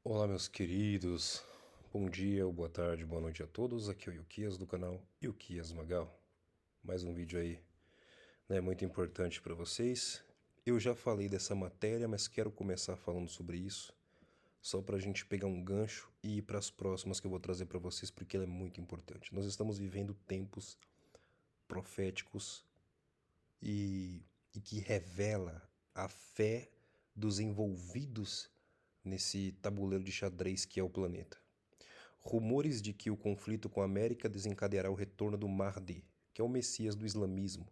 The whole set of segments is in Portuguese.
Olá, meus queridos. Bom dia, boa tarde, boa noite a todos. Aqui é o Yukias do canal Yukias Magal. Mais um vídeo aí, né, muito importante para vocês. Eu já falei dessa matéria, mas quero começar falando sobre isso, só para a gente pegar um gancho e ir para as próximas que eu vou trazer para vocês, porque ela é muito importante. Nós estamos vivendo tempos proféticos e que revela a fé dos envolvidos nesse tabuleiro de xadrez que é o planeta. Rumores de que o conflito com a América desencadeará o retorno do Mahdi, que é o Messias do islamismo,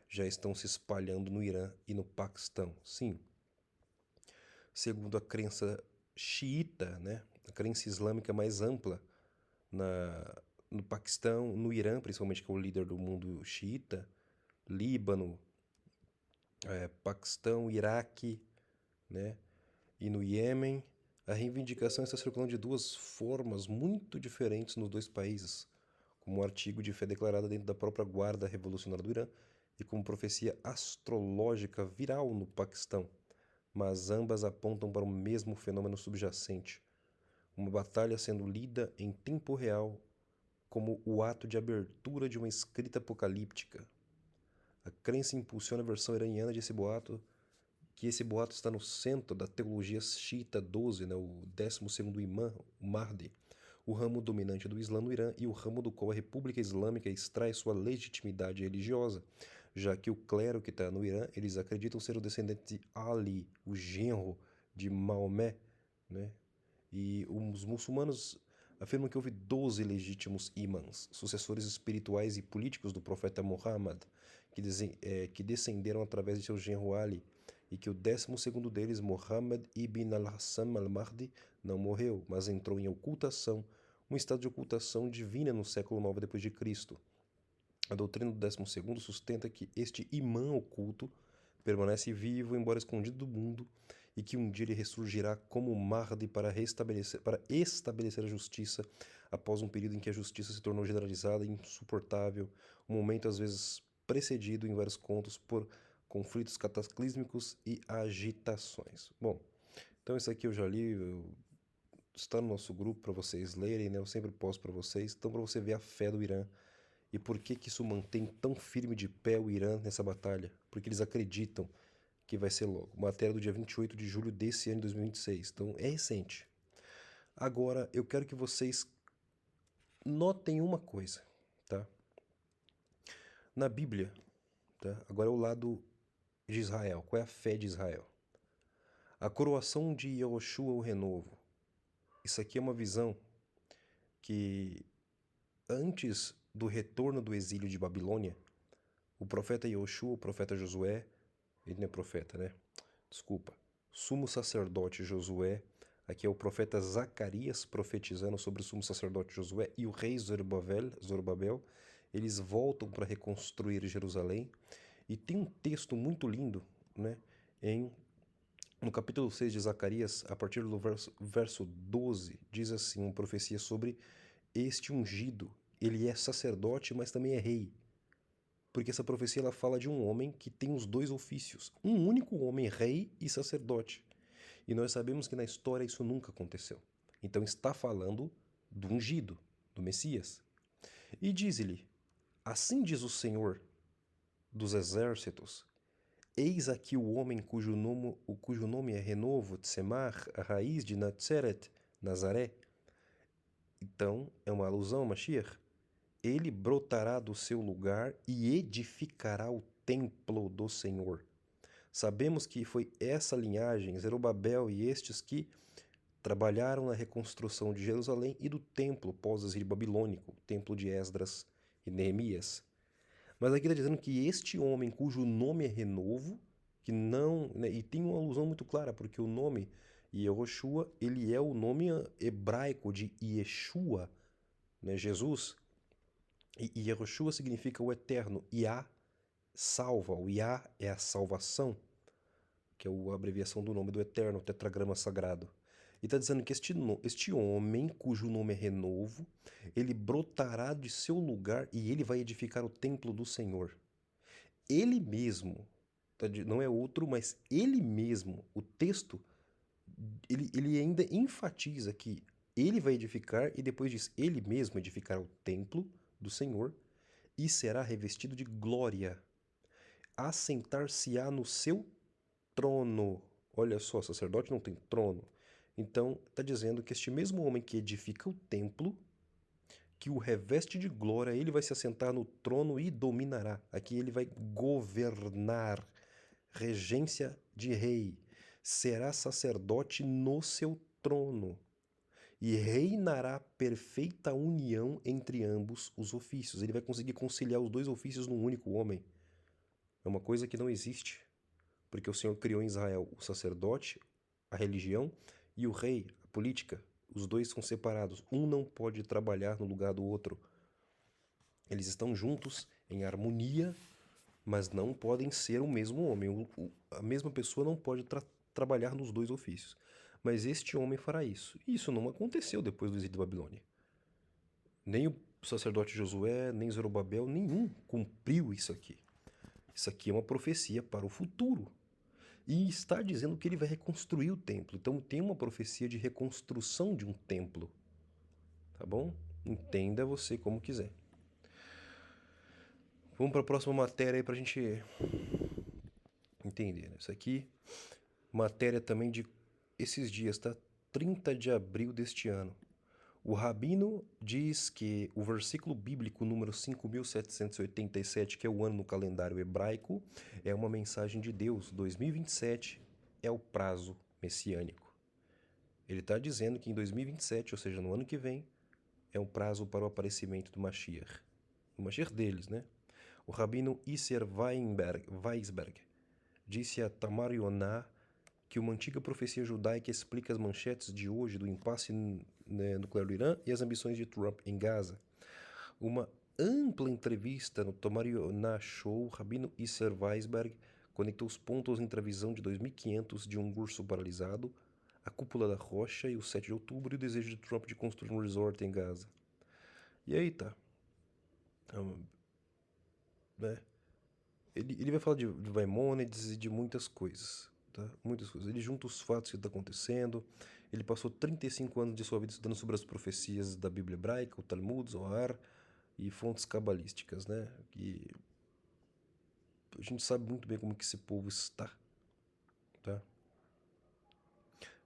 já estão se espalhando no Irã e no Paquistão. Sim, segundo a crença xiita, né, a crença islâmica mais ampla no Paquistão, no Irã, principalmente, que é o líder do mundo xiita, Líbano, Paquistão, Iraque, né, e no Iêmen, a reivindicação está circulando de duas formas muito diferentes nos dois países, como um artigo de fé declarada dentro da própria Guarda Revolucionária do Irã e como profecia astrológica viral no Paquistão, mas ambas apontam para o mesmo fenômeno subjacente, uma batalha sendo lida em tempo real como o ato de abertura de uma escrita apocalíptica. A crença impulsiona a versão iraniana desse boato, que esse boato está no centro da teologia xiita 12, né, o 12º imã, o Mahdi, o ramo dominante do Islã no Irã e o ramo do qual a República Islâmica extrai sua legitimidade religiosa, já que o clero que está no Irã, eles acreditam ser o descendente de Ali, o genro de Maomé, né? E os muçulmanos afirmam que houve 12 legítimos imãs, sucessores espirituais e políticos do profeta Muhammad, que descenderam através de seu genro Ali, e que o 12º deles, Muhammad ibn al-Hassan al-Mahdi, não morreu, mas entrou em ocultação, um estado de ocultação divina no século IX d.C. A doutrina do 12º sustenta que este imã oculto permanece vivo, embora escondido do mundo, e que um dia ele ressurgirá como Mahdi para estabelecer a justiça após um período em que a justiça se tornou generalizada e insuportável, um momento às vezes precedido em vários contos por conflitos cataclísmicos e agitações. Bom, então isso aqui eu já li, está no nosso grupo para vocês lerem, né? Eu sempre posto para vocês, então para você ver a fé do Irã e por que que isso mantém tão firme de pé o Irã nessa batalha, porque eles acreditam que vai ser logo. Matéria do dia 28 de julho desse ano de 2026, então é recente. Agora eu quero que vocês notem uma coisa, tá? Na Bíblia, tá? Agora é o lado de Israel, qual é a fé de Israel? A coroação de Yahushua, o renovo. Isso aqui é uma visão que antes do retorno do exílio de Babilônia, o profeta Yahushua, o profeta Josué, ele não é profeta, né? Desculpa. Sumo sacerdote Josué, aqui é o profeta Zacarias profetizando sobre o sumo sacerdote Josué e o rei Zorobabel, eles voltam para reconstruir Jerusalém. E tem um texto muito lindo, né, no capítulo 6 de Zacarias, a partir do verso 12, diz assim, uma profecia sobre este ungido. Ele é sacerdote, mas também é rei. Porque essa profecia ela fala de um homem que tem os dois ofícios. Um único homem, rei e sacerdote. E nós sabemos que na história isso nunca aconteceu. Então está falando do ungido, do Messias. E diz-lhe, assim diz o Senhor dos exércitos, eis aqui o homem cujo nome é Renovo, Tsemar, a raiz de Natseret, Nazaré. Então, é uma alusão a Mashiach. Ele brotará do seu lugar e edificará o templo do Senhor. Sabemos que foi essa linhagem, Zerubabel e estes que trabalharam na reconstrução de Jerusalém e do templo pós-exílio babilônico, templo de Esdras e Neemias. Mas aqui está dizendo que este homem cujo nome é Renovo, que não, né, e tem uma alusão muito clara, porque o nome Yehoshua, ele é o nome hebraico de Yeshua, né, Jesus. E Yehoshua significa o eterno, Yah salva, o Yah é a salvação, que é a abreviação do nome do eterno, o tetragrama sagrado. E está dizendo que este homem, cujo nome é Renovo, ele brotará de seu lugar e ele vai edificar o templo do Senhor. Ele mesmo, não é outro, mas ele mesmo, o texto ele ainda enfatiza que ele vai edificar e depois diz, ele mesmo edificará o templo do Senhor e será revestido de glória. Assentar-se-á no seu trono. Olha só, sacerdote não tem trono. Então, está dizendo que este mesmo homem que edifica o templo, que o reveste de glória, ele vai se assentar no trono e dominará. Aqui ele vai governar, regência de rei. Será sacerdote no seu trono e reinará perfeita união entre ambos os ofícios. Ele vai conseguir conciliar os dois ofícios num único homem. É uma coisa que não existe, porque o Senhor criou em Israel o sacerdote, a religião, e o rei, a política. Os dois são separados. Um não pode trabalhar no lugar do outro. Eles estão juntos, em harmonia, mas não podem ser o mesmo homem. A mesma pessoa não pode trabalhar nos dois ofícios. Mas este homem fará isso. E isso não aconteceu depois do exílio da Babilônia. Nem o sacerdote Josué, nem Zorobabel, nenhum cumpriu isso aqui. Isso aqui é uma profecia para o futuro. E está dizendo que ele vai reconstruir o templo. Então tem uma profecia de reconstrução de um templo. Tá bom? Entenda você como quiser. Vamos para a próxima matéria aí para a gente entender. Isso aqui, matéria também de esses dias, tá? 30 de abril deste ano. O Rabino diz que o versículo bíblico número 5.787, que é o ano no calendário hebraico, é uma mensagem de Deus. 2027 é o prazo messiânico. Ele está dizendo que em 2027, ou seja, no ano que vem, é um prazo para o aparecimento do Mashiach. O Mashiach deles, né? O Rabino Isser Weisberg disse a Tamar Yonah que uma antiga profecia judaica explica as manchetes de hoje do impasse nuclear do Irã e as ambições de Trump em Gaza. Uma ampla entrevista no Tamar Yonah Show, Rabino Isser Weisberg conectou os pontos entre a visão de 2500 de um urso paralisado, a cúpula da rocha e o 7 de outubro e o desejo de Trump de construir um resort em Gaza. E aí tá. Né? Ele vai falar de Maimônides e de muitas coisas. Tá? Muitas coisas. Ele junta os fatos que estão acontecendo. Ele passou 35 anos de sua vida estudando sobre as profecias da Bíblia hebraica, o Talmud, Zohar e fontes cabalísticas, né? E a gente sabe muito bem como que esse povo está, tá?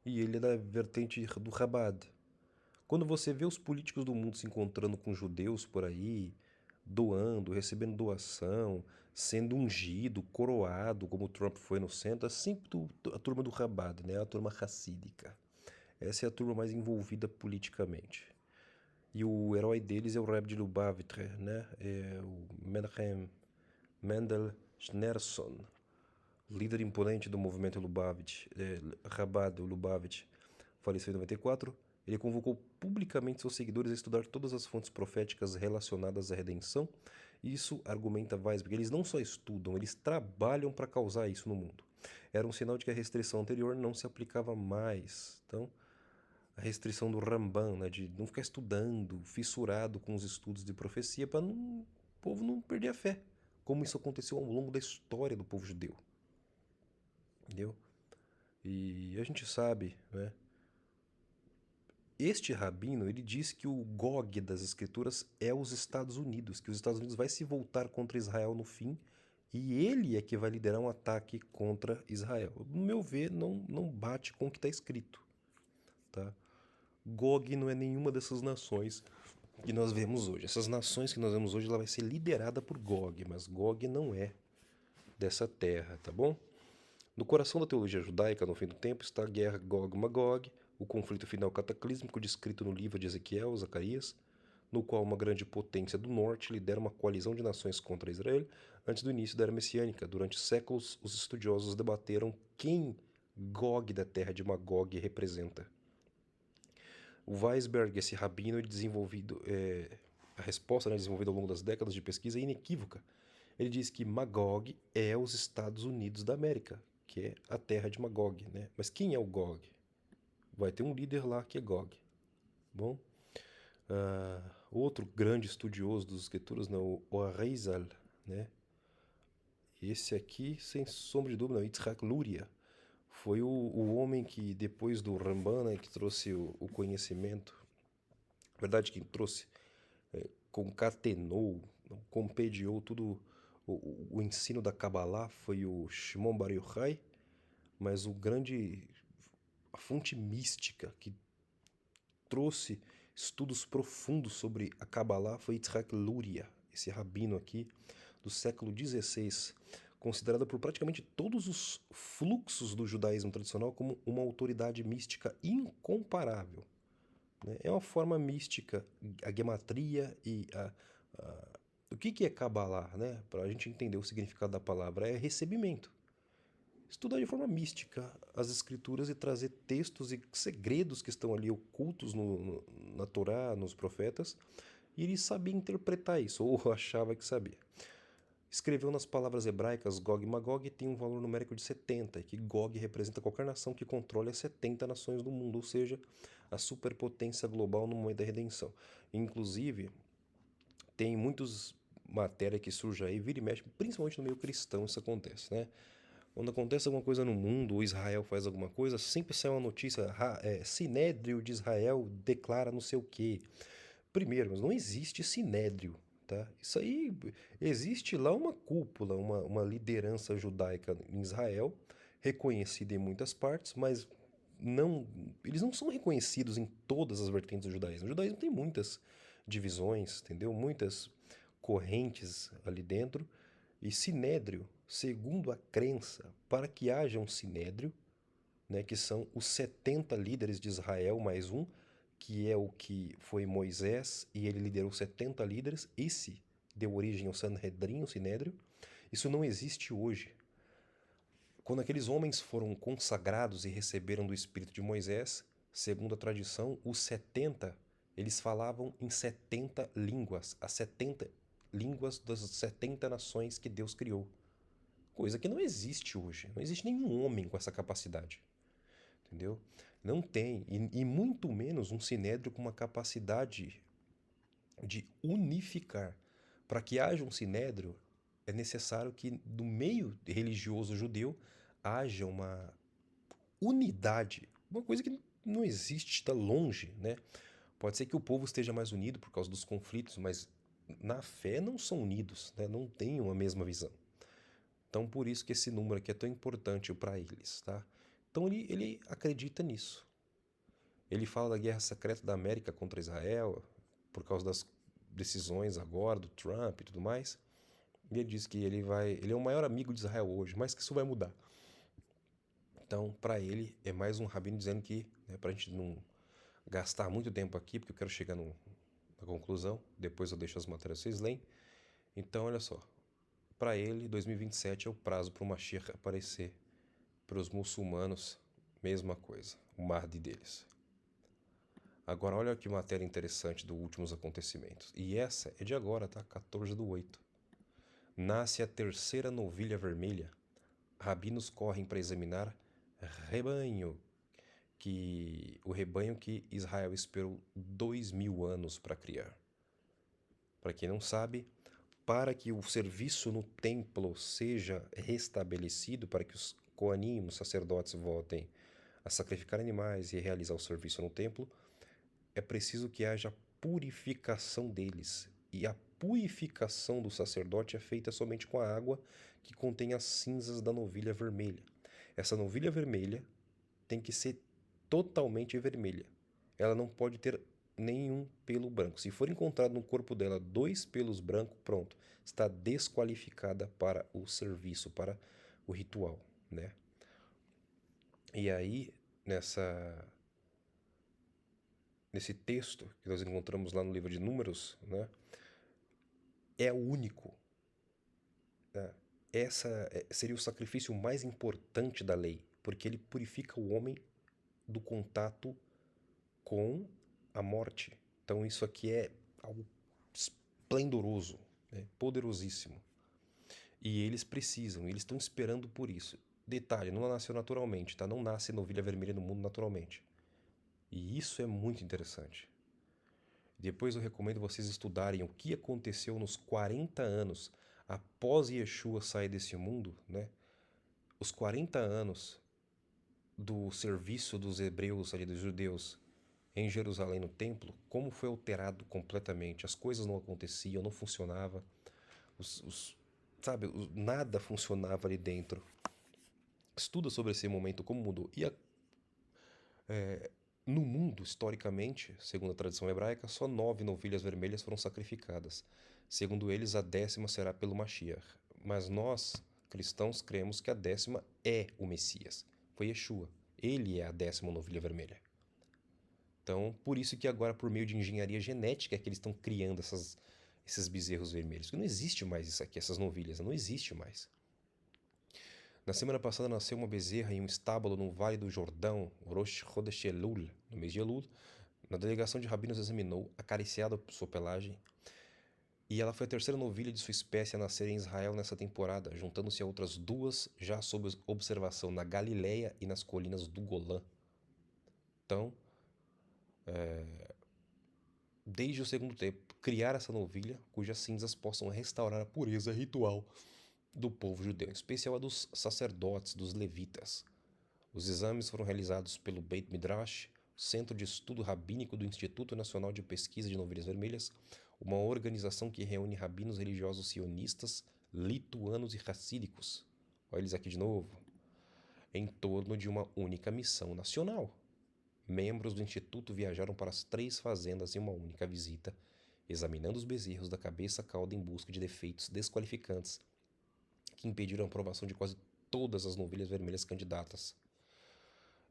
E ele é da vertente do Chabad. Quando você vê os políticos do mundo se encontrando com judeus por aí, doando, recebendo doação, sendo ungido, coroado, como o Trump foi no centro, é sempre a turma do Chabad, né? A turma racídica. Essa é a turma mais envolvida politicamente. E o herói deles é o Rebbe de Lubavitch, né? É o Menachem Mendel Schneerson, líder imponente do movimento Lubavitch, Chabad Lubavitch, faleceu em 94. Ele convocou publicamente seus seguidores a estudar todas as fontes proféticas relacionadas à redenção. E isso, argumenta Weisberg, eles não só estudam, eles trabalham para causar isso no mundo. Era um sinal de que a restrição anterior não se aplicava mais. Então, a restrição do Ramban, né, de não ficar estudando, fissurado com os estudos de profecia, para o povo não perder a fé, como isso aconteceu ao longo da história do povo judeu. Entendeu? E a gente sabe, né? Este rabino, ele diz que o Gog das escrituras é os Estados Unidos, que os Estados Unidos vai se voltar contra Israel no fim, e ele é que vai liderar um ataque contra Israel. No meu ver, não bate com o que está escrito, tá? Gog não é nenhuma dessas nações que nós vemos hoje. Essas nações que nós vemos hoje, ela vai ser liderada por Gog, mas Gog não é dessa terra, tá bom? No coração da teologia judaica, no fim do tempo, está a guerra Gog-Magog, o conflito final cataclísmico descrito no livro de Ezequiel, Zacarias, no qual uma grande potência do norte lidera uma coalizão de nações contra Israel antes do início da era messiânica. Durante séculos, os estudiosos debateram quem Gog da terra de Magog representa. O Weisberg, esse rabino, a resposta, né, desenvolvida ao longo das décadas de pesquisa é inequívoca. Ele diz que Magog é os Estados Unidos da América, que é a terra de Magog, né? Mas quem é o Gog? Vai ter um líder lá que é Gog. Bom, outro grande estudioso das escrituras, não, o Arizal, né? Esse aqui, sem sombra de dúvida, não, Yitzhak Luria, Foi o homem que, depois do Ramban, né, que trouxe o conhecimento, na verdade, quem trouxe, concatenou, compediou tudo o ensino da Kabbalah foi o Shimon Bar Yochai, mas a fonte mística que trouxe estudos profundos sobre a Kabbalah foi Yitzhak Luria, esse rabino aqui do século XVI, considerado por praticamente todos os fluxos do judaísmo tradicional como uma autoridade mística incomparável, né? É uma forma mística, a gematria o que é Kabbalah, né? Para a gente entender o significado da palavra, é recebimento. Estudar de forma mística as escrituras e trazer textos e segredos que estão ali ocultos na Torá, nos profetas, e ele sabia interpretar isso, ou achava que sabia. Escreveu nas palavras hebraicas Gog e Magog e tem um valor numérico de 70, e que Gog representa qualquer nação que controle as 70 nações do mundo, ou seja, a superpotência global no momento da redenção. Inclusive, tem muitas matérias que surgem aí, vira e mexe, principalmente no meio cristão isso acontece, né? Quando acontece alguma coisa no mundo, ou Israel faz alguma coisa, sempre sai uma notícia, Sinédrio de Israel declara não sei o quê. Primeiro, mas não existe sinédrio, tá? Isso aí, existe lá uma cúpula, uma liderança judaica em Israel, reconhecida em muitas partes, mas não, eles não são reconhecidos em todas as vertentes do judaísmo. O judaísmo tem muitas divisões, entendeu? Muitas correntes ali dentro. E sinédrio, segundo a crença, para que haja um sinédrio, né, que são os 70 líderes de Israel mais um, que é o que foi Moisés, e ele liderou 70 líderes. Esse deu origem ao Sanhedrin, o Sinédrio. Isso não existe hoje. Quando aqueles homens foram consagrados e receberam do Espírito de Moisés, segundo a tradição, os 70, eles falavam em 70 línguas, as 70 línguas das 70 nações que Deus criou. Coisa que não existe hoje. Não existe nenhum homem com essa capacidade. Entendeu? Não tem, e muito menos um sinédrio com uma capacidade de unificar. Para que haja um sinédrio, é necessário que no meio religioso judeu haja uma unidade, uma coisa que não existe, está longe, né? Pode ser que o povo esteja mais unido por causa dos conflitos, mas na fé não são unidos, né? Não têm uma mesma visão. Então, por isso que esse número aqui é tão importante para eles, tá? Então, ele acredita nisso. Ele fala da guerra secreta da América contra Israel, por causa das decisões agora do Trump e tudo mais. E ele diz que ele é o maior amigo de Israel hoje, mas que isso vai mudar. Então, para ele, é mais um rabino dizendo que, né, para a gente não gastar muito tempo aqui, porque eu quero chegar na conclusão, depois eu deixo as matérias vocês leem. Então, olha só, para ele, 2027 é o prazo para o Mashiach aparecer. Para os muçulmanos, mesma coisa, o Mahdi deles. Agora, olha que matéria interessante dos últimos acontecimentos. E essa é de agora, tá? 14/8. Nasce a terceira novilha vermelha. Rabinos correm para examinar o rebanho que Israel esperou 2000 anos para criar. Para quem não sabe, para que o serviço no templo seja restabelecido, para que os Koanim, os sacerdotes, voltem a sacrificar animais e realizar o serviço no templo, é preciso que haja purificação deles. E a purificação do sacerdote é feita somente com a água que contém as cinzas da novilha vermelha. Essa novilha vermelha tem que ser totalmente vermelha. Ela não pode ter nenhum pelo branco. Se for encontrado no corpo dela 2 pelos brancos, pronto, está desqualificada para o serviço, para o ritual, né? E aí, nesse texto que nós encontramos lá no livro de Números, né, é o único, né? Seria o sacrifício mais importante da lei, porque ele purifica o homem do contato com a morte. Então isso aqui é algo esplendoroso, né? Poderosíssimo. E eles precisam, eles estão esperando por isso. Detalhe, não nasceu naturalmente, tá? Não nasce novilha vermelha no mundo naturalmente. E isso é muito interessante. Depois eu recomendo vocês estudarem o que aconteceu nos 40 anos após Yeshua sair desse mundo, né? Os 40 anos do serviço dos hebreus ali, dos judeus, em Jerusalém no templo, como foi alterado completamente. As coisas não aconteciam, não funcionava, os, os- sabe, nada funcionava ali dentro. Estuda sobre esse momento, como mudou. No mundo, historicamente, segundo a tradição hebraica, só 9 novilhas vermelhas foram sacrificadas. Segundo eles, a 10ª será pelo Mashiach. Mas nós, cristãos, cremos que a 10ª é o Messias. Foi Yeshua. Ele é a 10ª novilha vermelha. Então, por isso que agora, por meio de engenharia genética, é que eles estão criando esses bezerros vermelhos. Porque não existe mais isso aqui, essas novilhas. Não existe mais. Na semana passada nasceu uma bezerra em um estábulo no Vale do Jordão, Rosh Chodesh Elul, no mês de Elul. Na delegação de rabinos examinou, acariciada por sua pelagem, e ela foi a terceira novilha de sua espécie a nascer em Israel nessa temporada, juntando-se a outras duas já sob observação na Galileia e nas colinas do Golã. Então, desde o segundo tempo, criar essa novilha cujas cinzas possam restaurar a pureza ritual do povo judeu, em especial a dos sacerdotes, dos levitas. Os exames foram realizados pelo Beit Midrash, Centro de Estudo Rabínico do Instituto Nacional de Pesquisa de Novilhas Vermelhas, uma organização que reúne rabinos religiosos sionistas, lituanos e racídicos. Olha eles aqui de novo. Em torno de uma única missão nacional. Membros do Instituto viajaram para as 3 fazendas em uma única visita, examinando os bezerros da cabeça a cauda em busca de defeitos desqualificantes que impediram a aprovação de quase todas as novilhas vermelhas candidatas.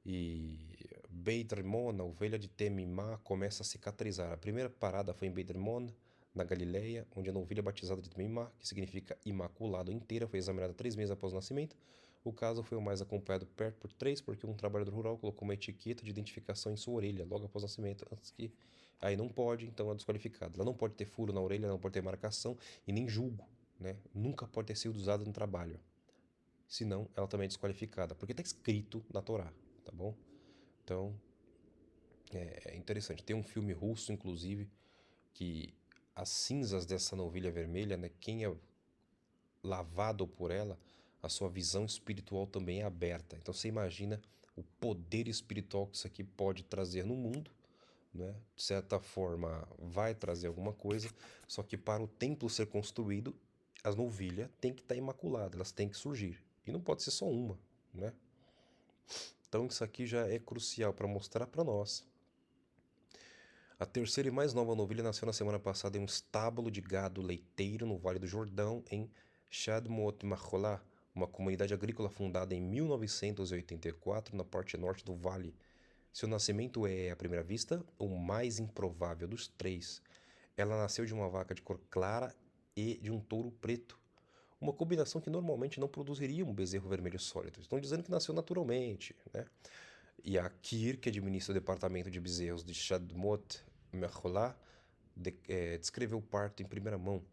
E Beit Rimon, a ovelha de Temimá, começa a cicatrizar. A primeira parada foi em Beit Rimon, na Galileia, onde a novilha batizada de Temimá, que significa imaculado inteira, foi examinada 3 meses após o nascimento. O caso foi o mais acompanhado perto por 3, porque um trabalhador rural colocou uma etiqueta de identificação em sua orelha logo após o nascimento, antes que... Aí não pode, então é desqualificado. Ela não pode ter furo na orelha, não pode ter marcação e nem julgo, né? Nunca pode ter sido usada no trabalho. Senão, ela também é desqualificada, porque está escrito na Torá, tá bom? Então, é interessante. Tem um filme russo, inclusive, que as cinzas dessa novilha vermelha, né, quem é lavado por ela, a sua visão espiritual também é aberta. Então você imagina o poder espiritual que isso aqui pode trazer no mundo, né? De certa forma, vai trazer alguma coisa, só que para o templo ser construído, as novilhas têm que estar imaculadas, elas têm que surgir. E não pode ser só uma, né? Então isso aqui já é crucial para mostrar para nós. A terceira e mais nova novilha nasceu na semana passada em um estábulo de gado leiteiro no Vale do Jordão, em Shadmot Macholá, uma comunidade agrícola fundada em 1984 na parte norte do vale. Seu nascimento é, à primeira vista, o mais improvável dos 3. Ela nasceu de uma vaca de cor clara e de um touro preto, uma combinação que normalmente não produziria um bezerro vermelho sólido. Estão dizendo que nasceu naturalmente, né? E a Kir, que administra o departamento de bezerros de Shadmot Mecholá, descreveu o parto em primeira mão.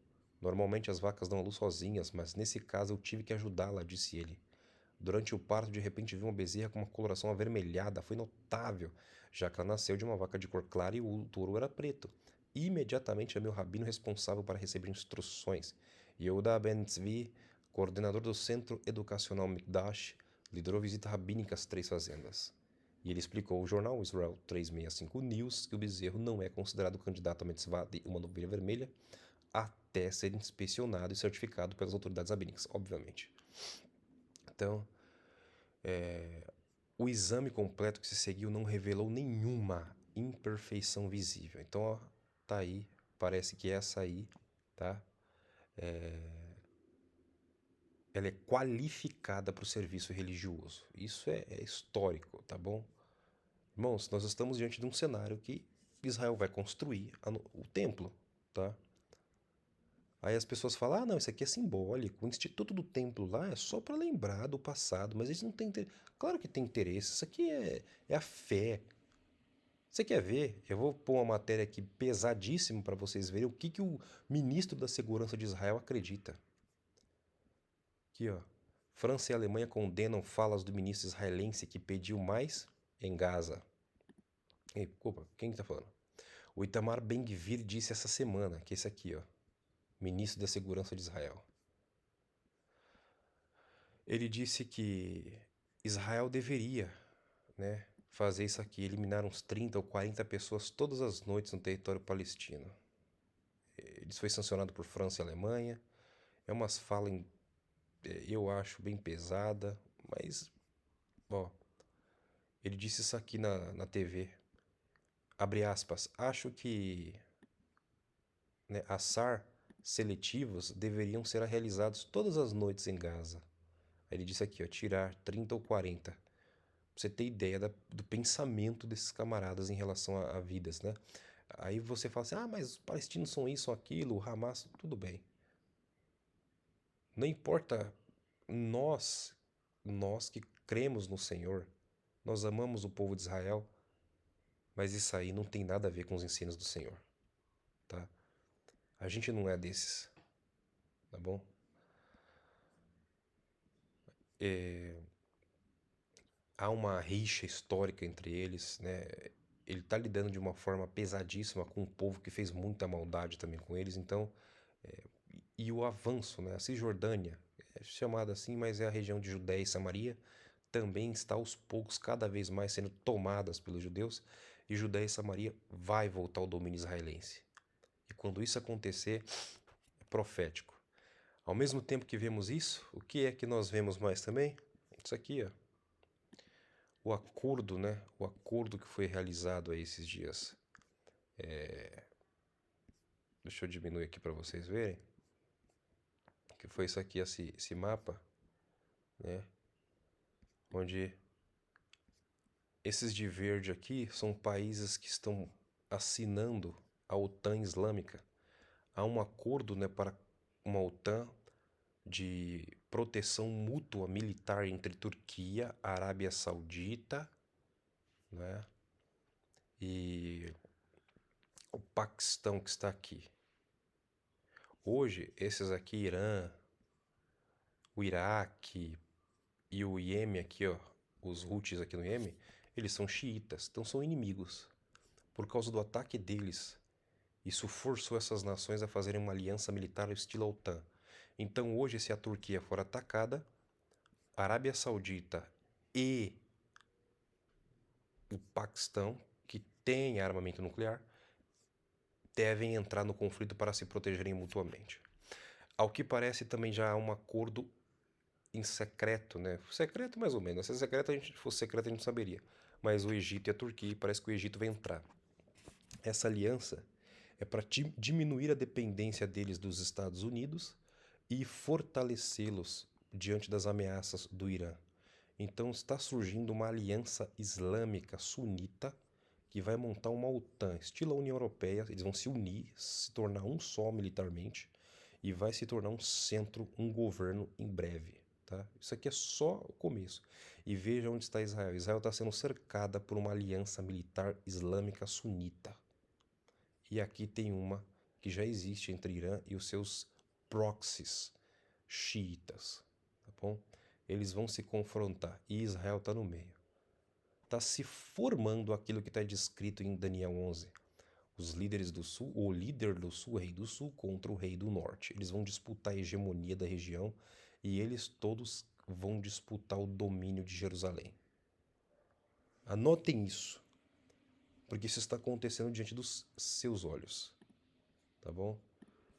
Normalmente as vacas dão à luz sozinhas, mas nesse caso eu tive que ajudá-la, disse ele. Durante o parto, de repente vi uma bezerra com uma coloração avermelhada, foi notável, já que ela nasceu de uma vaca de cor clara e o touro era preto. Imediatamente chamei o rabino responsável para receber instruções. Yehuda Ben Tzvi, coordenador do Centro Educacional Mikdash, liderou a visita rabínica às 3 fazendas. E ele explicou ao jornal Israel 365 News que o bezerro não é considerado candidato a mitzvah de uma novilha vermelha até ser inspecionado e certificado pelas autoridades rabínicas, obviamente. Então, o exame completo que se seguiu não revelou nenhuma imperfeição visível. Então, ó, tá aí, parece que essa aí, tá? Ela é qualificada para o serviço religioso. Isso é histórico, tá bom? Irmãos, nós estamos diante de um cenário que Israel vai construir o templo, tá? Aí as pessoas falam, ah, não, isso aqui é simbólico, o Instituto do Templo lá é só para lembrar do passado, mas eles não têm interesse. Claro que tem interesse, isso aqui é a fé. Você quer ver? Eu vou pôr uma matéria aqui pesadíssima para vocês verem o que o ministro da Segurança de Israel acredita. Aqui, ó. França e Alemanha condenam falas do ministro israelense que pediu mais em Gaza. Ei, culpa, quem que tá falando? O Itamar Ben-Gvir disse essa semana, que é esse aqui, ó, ministro da Segurança de Israel. Ele disse que Israel deveria né, fazer isso aqui, eliminar uns 30 ou 40 pessoas todas as noites no território palestino. Isso foi sancionado por França e Alemanha. É umas falas, eu acho, bem pesada, mas, ó, ele disse isso aqui na TV. Abre aspas. Acho que, né, assar seletivos deveriam ser realizados todas as noites em Gaza. Aí ele disse aqui, ó, tirar 30 ou 40. Pra você ter ideia do pensamento desses camaradas em relação a vidas, né? Aí você fala assim, ah, mas os palestinos são isso, são aquilo, o Hamas, tudo bem. Não importa, nós, nós que cremos no Senhor, nós amamos o povo de Israel, mas isso aí não tem nada a ver com os ensinos do Senhor, tá? A gente não é desses, tá bom? Há uma rixa histórica entre eles, né? Ele está lidando de uma forma pesadíssima com um povo que fez muita maldade também com eles, então, e o avanço, né? A Cisjordânia, é chamada assim, mas é a região de Judéia e Samaria, também está aos poucos cada vez mais sendo tomadas pelos judeus, e Judéia e Samaria vai voltar ao domínio israelense. E quando isso acontecer, é profético. Ao mesmo tempo que vemos isso, o que é que nós vemos mais também? Isso aqui, ó. O acordo, né? O acordo que foi realizado aí esses dias. Deixa eu diminuir aqui para vocês verem. Que foi isso aqui, esse mapa, né? Onde esses de verde aqui são países que estão assinando a OTAN Islâmica. Há um acordo, né, para uma OTAN de proteção mútua militar entre Turquia, Arábia Saudita, né, e o Paquistão que está aqui. Hoje, esses aqui, Irã, o Iraque e o Iêmen aqui, ó, os Houthis aqui no Iêmen, eles são xiitas, então são inimigos. Por causa do ataque deles, isso forçou essas nações a fazerem uma aliança militar ao estilo OTAN. Então hoje, se a Turquia for atacada, a Arábia Saudita e o Paquistão, que tem armamento nuclear, devem entrar no conflito para se protegerem mutuamente. Ao que parece, também já há um acordo em secreto, né? Secreto mais ou menos. Se fosse secreto, a gente não saberia. Mas o Egito e a Turquia, parece que o Egito vai entrar. Essa aliança é para diminuir a dependência deles dos Estados Unidos e fortalecê-los diante das ameaças do Irã. Então está surgindo uma aliança islâmica sunita que vai montar uma OTAN, estilo a União Europeia. Eles vão se unir, se tornar um só militarmente e vai se tornar um centro, um governo em breve. Tá? Isso aqui é só o começo. E veja onde está Israel. Israel está sendo cercada por uma aliança militar islâmica sunita. E aqui tem uma que já existe entre Irã e os seus proxies xiitas. Tá bom? Eles vão se confrontar e Israel está no meio. Está se formando aquilo que está descrito em Daniel 11. Os líderes do sul, o líder do sul, o rei do sul, contra o rei do norte. Eles vão disputar a hegemonia da região e eles todos vão disputar o domínio de Jerusalém. Anotem isso, porque isso está acontecendo diante dos seus olhos, tá bom?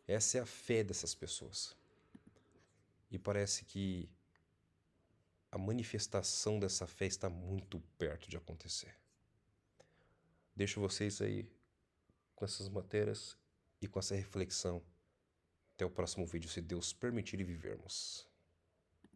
Essa é a fé dessas pessoas. E parece que a manifestação dessa fé está muito perto de acontecer. Deixo vocês aí com essas matérias e com essa reflexão. Até o próximo vídeo, se Deus permitir e vivermos.